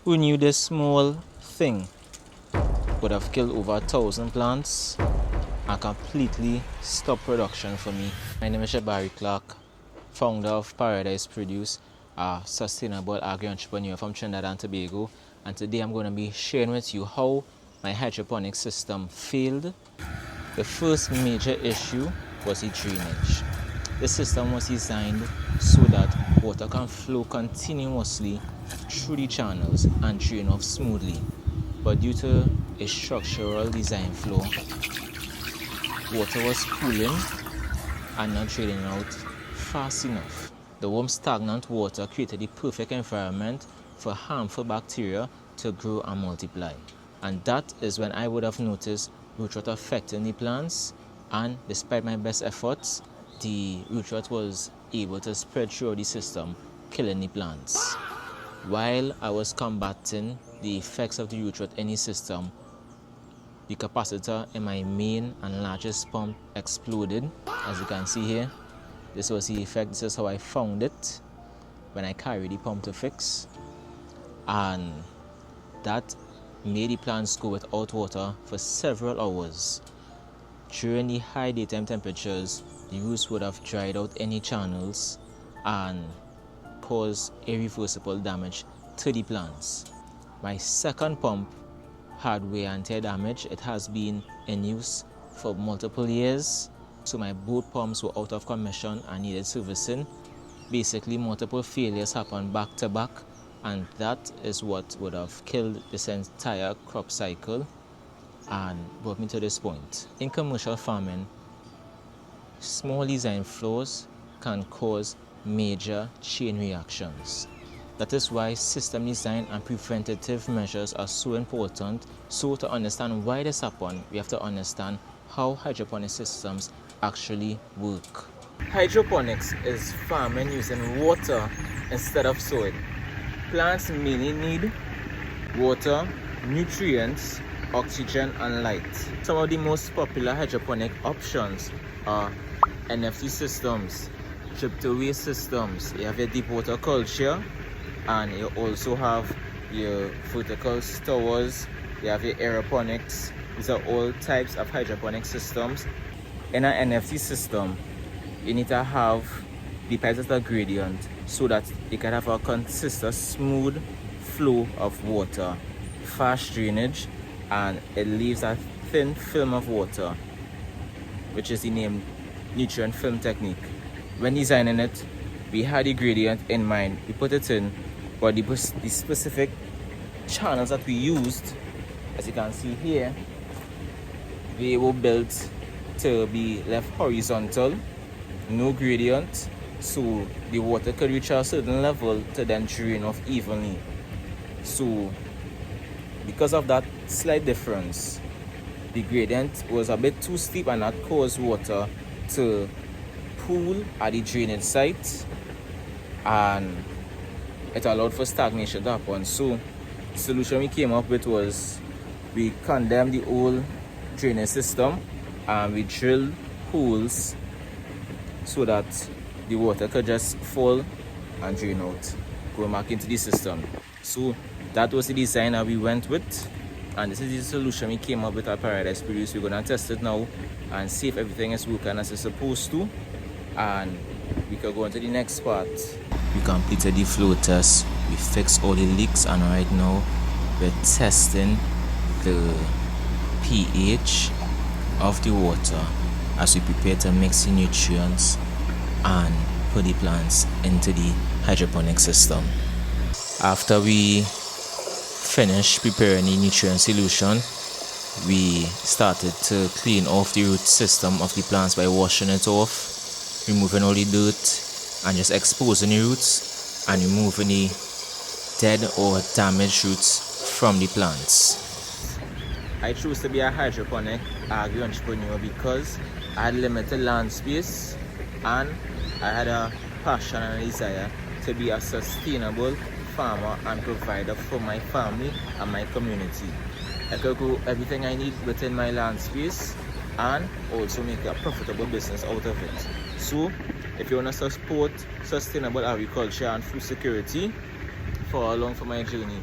Who knew this small thing would have killed over 1,000 plants and completely stopped production for me? My name is Barry Clark, founder of Paradise Produce, a sustainable agri-entrepreneur from Trinidad and Tobago, and today I'm going to be sharing with you how my hydroponic system failed. The first major issue was the drainage. The system was designed so that water can flow continuously through the channels and drain off smoothly. But due to a structural design flaw, water was pooling and not draining out fast enough. The warm, stagnant water created the perfect environment for harmful bacteria to grow and multiply. And that is when I would have noticed root rot affecting the plants, and despite my best efforts, the root rot was able to spread through the system, killing the plants. While I was combating the effects of the root rot in the system, the capacitor in my main and largest pump exploded, as you can see here. This was the effect. This is how I found it when I carried the pump to fix, and that made the plants go without water for several hours. During the high daytime temperatures, the roots would have dried out any channels and caused irreversible damage to the plants. My second pump had wear and tear damage. It has been in use for multiple years, so my both pumps were out of commission and needed servicing. Basically, multiple failures happened back to back, and that is what would have killed this entire crop cycle and brought me to this point. In commercial farming, small design flaws can cause major chain reactions. That is why system design and preventative measures are so important. So to understand why this happened, we have to understand how hydroponic systems actually work. Hydroponics is farming using water instead of soil. Plants mainly need water, nutrients, oxygen, and light. Some of the most popular hydroponic options are NFT systems, drip-to-waste systems. You have your deep water culture, and you also have your vertical towers. You have your aeroponics. These are all types of hydroponic systems. In an NFT system, you need to have the pipes at a gradient so that you can have a consistent, smooth flow of water, fast drainage, and it leaves a thin film of water, which is the name nutrient film technique. When designing it, we had the gradient in mind. We put it in, but the specific channels that we used, as you can see here, they were built to be left horizontal, no gradient, so the water could reach a certain level to then drain off evenly. So because of that slight difference, the gradient was a bit too steep, and that caused water to pool at the drainage site, and it allowed for stagnation to happen. So the solution we came up with was we condemned the old drainage system and we drilled holes so that the water could just fall and drain out, going back into the system. So that was the design that we went with, and this is the solution we came up with at Paradise Produce. We're gonna test it now and see if everything is working as it's supposed to, and we can go on to the next part. We completed the flow test, we fixed all the leaks, and right now we're testing the pH of the water as we prepare to mix the nutrients and put the plants into the hydroponic system. After we finished preparing the nutrient solution, we started to clean off the root system of the plants by washing it off, removing all the dirt and just exposing the roots and removing the dead or damaged roots from the plants. I chose to be a hydroponic agri-entrepreneur because I had limited land space and I had a passion and a desire to be a sustainable farmer and provider for my family and my community. I could grow everything I need within my land space and also make a profitable business out of it. So if you want to support sustainable agriculture and food security, follow along for my journey.